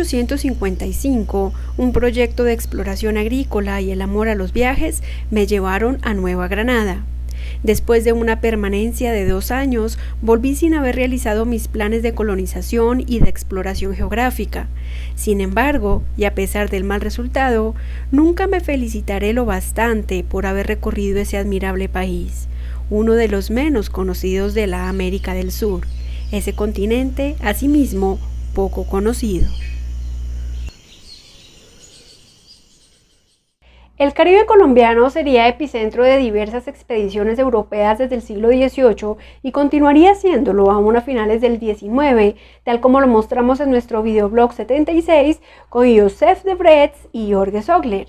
1855, un proyecto de exploración agrícola y el amor a los viajes me llevaron a Nueva Granada. Después de una permanencia de 2 años, volví sin haber realizado mis planes de colonización y de exploración geográfica. Sin embargo, y a pesar del mal resultado, nunca me felicitaré lo bastante por haber recorrido ese admirable país, uno de los menos conocidos de la América del Sur, ese continente, asimismo, poco conocido. El Caribe colombiano sería epicentro de diversas expediciones europeas desde el siglo XVIII y continuaría siéndolo aún a finales del XIX, tal como lo mostramos en nuestro videoblog 76 con Joseph de Bretz y Jorge Sogler.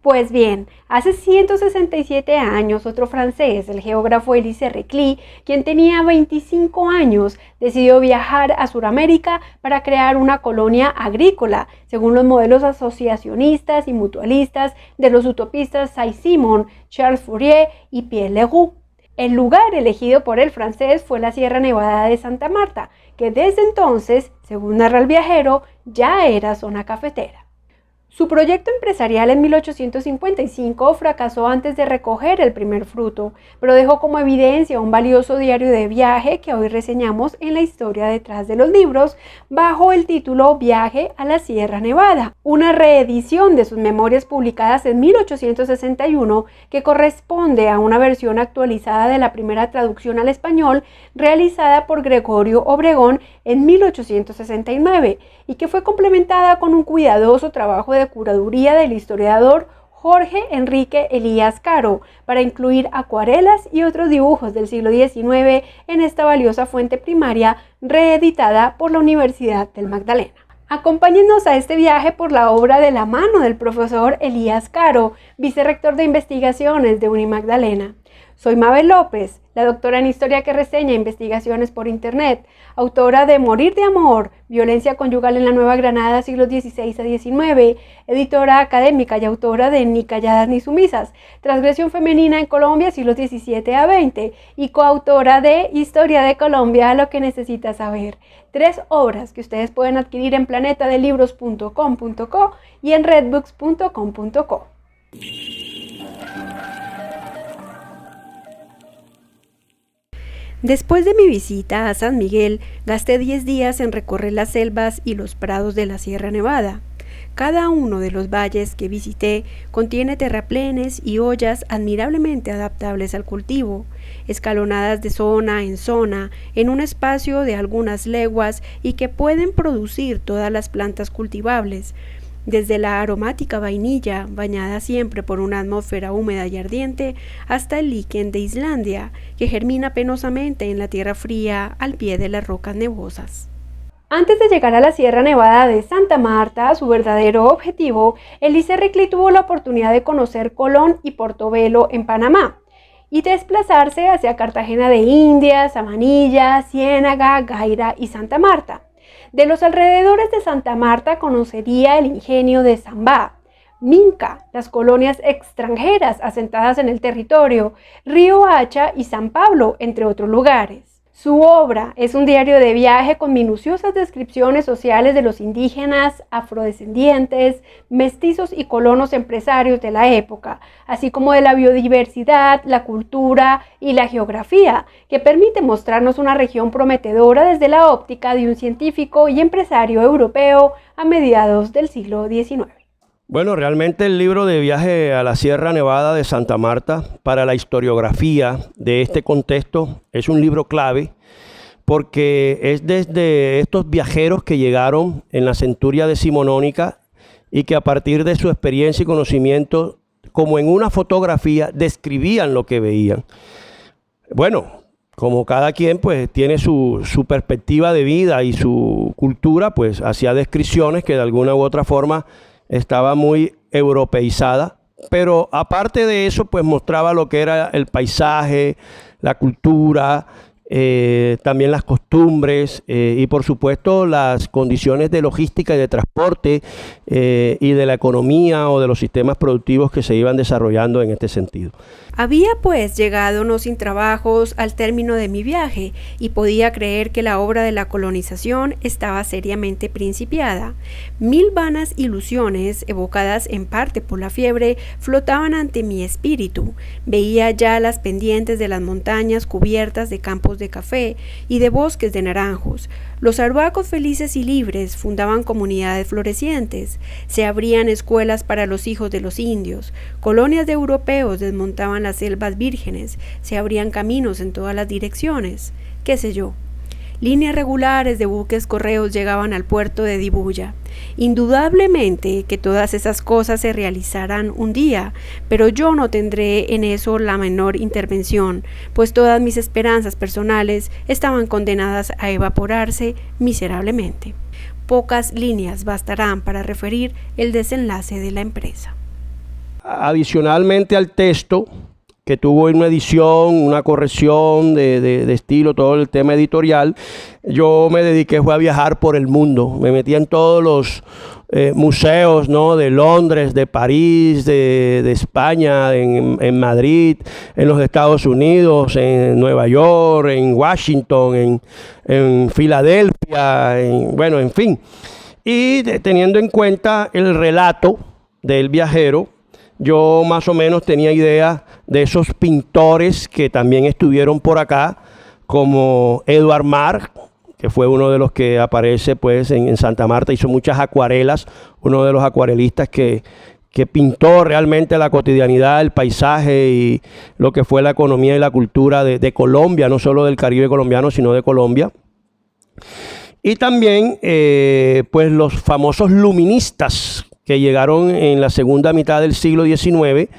Pues bien, hace 167 años, otro francés, el geógrafo Élisée Reclus, quien tenía 25 años, decidió viajar a Sudamérica para crear una colonia agrícola, según los modelos asociacionistas y mutualistas de los utopistas Saint-Simon, Charles Fourier y Pierre Leroux. El lugar elegido por el francés fue la Sierra Nevada de Santa Marta, que desde entonces, según narra el viajero, ya era zona cafetera. Su proyecto empresarial en 1855 fracasó antes de recoger el primer fruto, pero dejó como evidencia un valioso diario de viaje que hoy reseñamos en la historia detrás de los libros, bajo el título Viaje a la Sierra Nevada, una reedición de sus memorias publicadas en 1861 que corresponde a una versión actualizada de la primera traducción al español realizada por Gregorio Obregón en 1869 y que fue complementada con un cuidadoso trabajo de curaduría del historiador Jorge Enrique Elías Caro para incluir acuarelas y otros dibujos del siglo XIX en esta valiosa fuente primaria reeditada por la Universidad del Magdalena. Acompáñenos a este viaje por la obra de la mano del profesor Elías Caro, vicerrector de investigaciones de Unimagdalena. Soy Mabel López, la doctora en Historia que reseña investigaciones por Internet, autora de Morir de Amor, Violencia Conyugal en la Nueva Granada, siglos XVI a XIX, editora académica y autora de Ni calladas ni sumisas, Transgresión femenina en Colombia, siglos XVII a XX, y coautora de Historia de Colombia, lo que necesitas saber. 3 obras que ustedes pueden adquirir en planetadelibros.com.co y en redbooks.com.co. Después de mi visita a San Miguel, gasté 10 días en recorrer las selvas y los prados de la Sierra Nevada. Cada uno de los valles que visité contiene terraplenes y ollas admirablemente adaptables al cultivo, escalonadas de zona en un espacio de algunas leguas y que pueden producir todas las plantas cultivables, desde la aromática vainilla, bañada siempre por una atmósfera húmeda y ardiente, hasta el liquen de Islandia, que germina penosamente en la tierra fría al pie de las rocas nevosas. Antes de llegar a la Sierra Nevada de Santa Marta, su verdadero objetivo, Élisée Reclus tuvo la oportunidad de conocer Colón y Portobelo en Panamá, y desplazarse hacia Cartagena de Indias, Sabanilla, Ciénaga, Gaira y Santa Marta. De los alrededores de Santa Marta conocería el ingenio de Zambá, Minca, las colonias extranjeras asentadas en el territorio, Río Hacha y San Pablo, entre otros lugares. Su obra es un diario de viaje con minuciosas descripciones sociales de los indígenas, afrodescendientes, mestizos y colonos empresarios de la época, así como de la biodiversidad, la cultura y la geografía, que permite mostrarnos una región prometedora desde la óptica de un científico y empresario europeo a mediados del siglo XIX. Bueno, realmente el libro de Viaje a la Sierra Nevada de Santa Marta para la historiografía de este contexto es un libro clave porque es desde estos viajeros que llegaron en la centuria decimonónica y que a partir de su experiencia y conocimiento, como en una fotografía, describían lo que veían. Bueno, como cada quien pues tiene su perspectiva de vida y su cultura, pues hacía descripciones que de alguna u otra forma estaba muy europeizada, pero aparte de eso, pues mostraba lo que era el paisaje, la cultura también las costumbres y por supuesto las condiciones de logística y de transporte y de la economía o de los sistemas productivos que se iban desarrollando en este sentido. Había pues llegado no sin trabajos al término de mi viaje y podía creer que la obra de la colonización estaba seriamente principiada. 1000 vanas ilusiones, evocadas en parte por la fiebre, flotaban ante mi espíritu. Veía ya las pendientes de las montañas cubiertas de campos de café y de bosques de naranjos. Los arhuacos felices y libres fundaban comunidades florecientes. Se abrían escuelas para los hijos de los indios. Colonias de europeos desmontaban las selvas vírgenes. Se abrían caminos en todas las direcciones. ¿Qué sé yo? Líneas regulares de buques correos llegaban al puerto de Dibuya. Indudablemente que todas esas cosas se realizarán un día, pero yo no tendré en eso la menor intervención, pues todas mis esperanzas personales estaban condenadas a evaporarse miserablemente. Pocas líneas bastarán para referir el desenlace de la empresa. Adicionalmente al texto, que tuvo una edición, una corrección de estilo, todo el tema editorial, yo me dediqué a viajar por el mundo. Me metí en todos los museos, ¿no?, de Londres, de París, de España, en Madrid, en los Estados Unidos, en Nueva York, en Washington, en Filadelfia, bueno, en fin. Y teniendo en cuenta el relato del viajero, yo más o menos tenía idea de esos pintores que también estuvieron por acá, como Edward Marc, que fue uno de los que aparece pues en Santa Marta, hizo muchas acuarelas, uno de los acuarelistas que pintó realmente la cotidianidad, el paisaje y lo que fue la economía y la cultura de Colombia, no solo del Caribe colombiano, sino de Colombia. Y también pues los famosos luministas que llegaron en la segunda mitad del siglo XIX,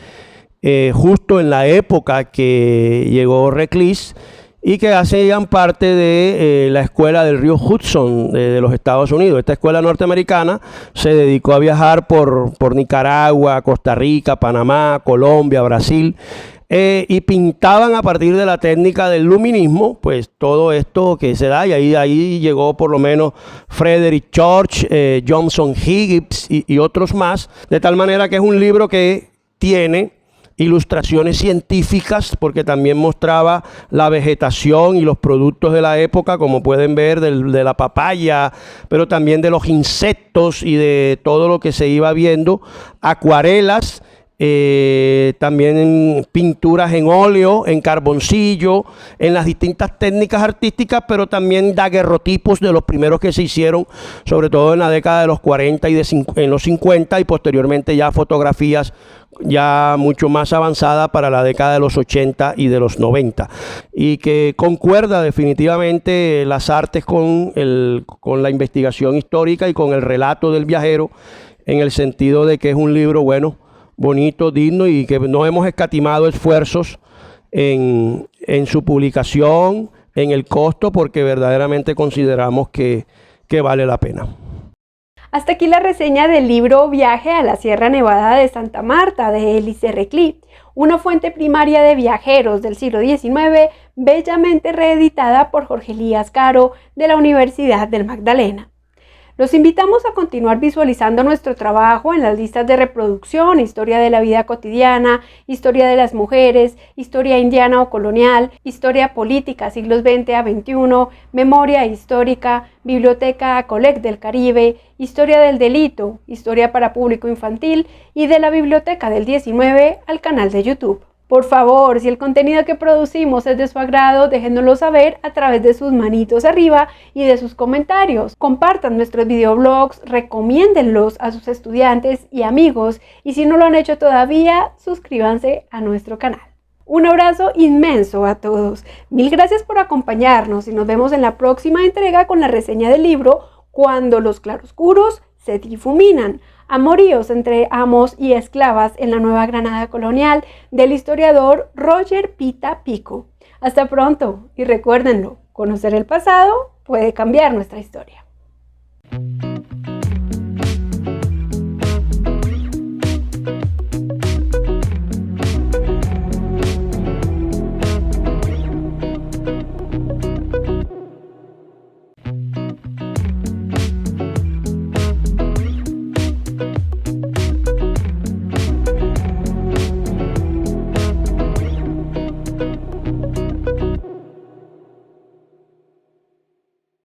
justo en la época que llegó Reclus, y que hacían parte de la escuela del río Hudson de los Estados Unidos. Esta escuela norteamericana se dedicó a viajar por Nicaragua, Costa Rica, Panamá, Colombia, Brasil, y pintaban a partir de la técnica del luminismo, pues todo esto que se da, y ahí llegó por lo menos Frederick George, Johnson Higgins y otros más, de tal manera que es un libro que tiene ilustraciones científicas, porque también mostraba la vegetación y los productos de la época, como pueden ver, de la papaya, pero también de los insectos y de todo lo que se iba viendo, acuarelas, también pinturas en óleo, en carboncillo, en las distintas técnicas artísticas, pero también daguerrotipos de los primeros que se hicieron, sobre todo en la década de los 40 y en los 50, y posteriormente ya fotografías ya mucho más avanzada para la década de los 80 y de los 90, y que concuerda definitivamente las artes con la investigación histórica y con el relato del viajero, en el sentido de que es un libro bueno, bonito, digno, y que no hemos escatimado esfuerzos en su publicación, en el costo, porque verdaderamente consideramos que vale la pena. Hasta aquí la reseña del libro Viaje a la Sierra Nevada de Santa Marta de Élice Reclus, una fuente primaria de viajeros del siglo XIX, bellamente reeditada por Jorge Elías Caro de la Universidad del Magdalena. Los invitamos a continuar visualizando nuestro trabajo en las listas de reproducción: historia de la vida cotidiana, historia de las mujeres, historia indiana o colonial, historia política siglos XX a XXI, memoria histórica, biblioteca Acolec del Caribe, historia del delito, historia para público infantil, y de la biblioteca del 19 al canal de YouTube. Por favor, si el contenido que producimos es de su agrado, déjenoslo saber a través de sus manitos arriba y de sus comentarios. Compartan nuestros videoblogs, recomiéndenlos a sus estudiantes y amigos, y si no lo han hecho todavía, suscríbanse a nuestro canal. Un abrazo inmenso a todos. Mil gracias por acompañarnos y nos vemos en la próxima entrega con la reseña del libro Cuando los claroscuros se difuminan: amoríos entre amos y esclavas en la Nueva Granada colonial, del historiador Roger Pita Pico. Hasta pronto, y recuérdenlo, conocer el pasado puede cambiar nuestra historia.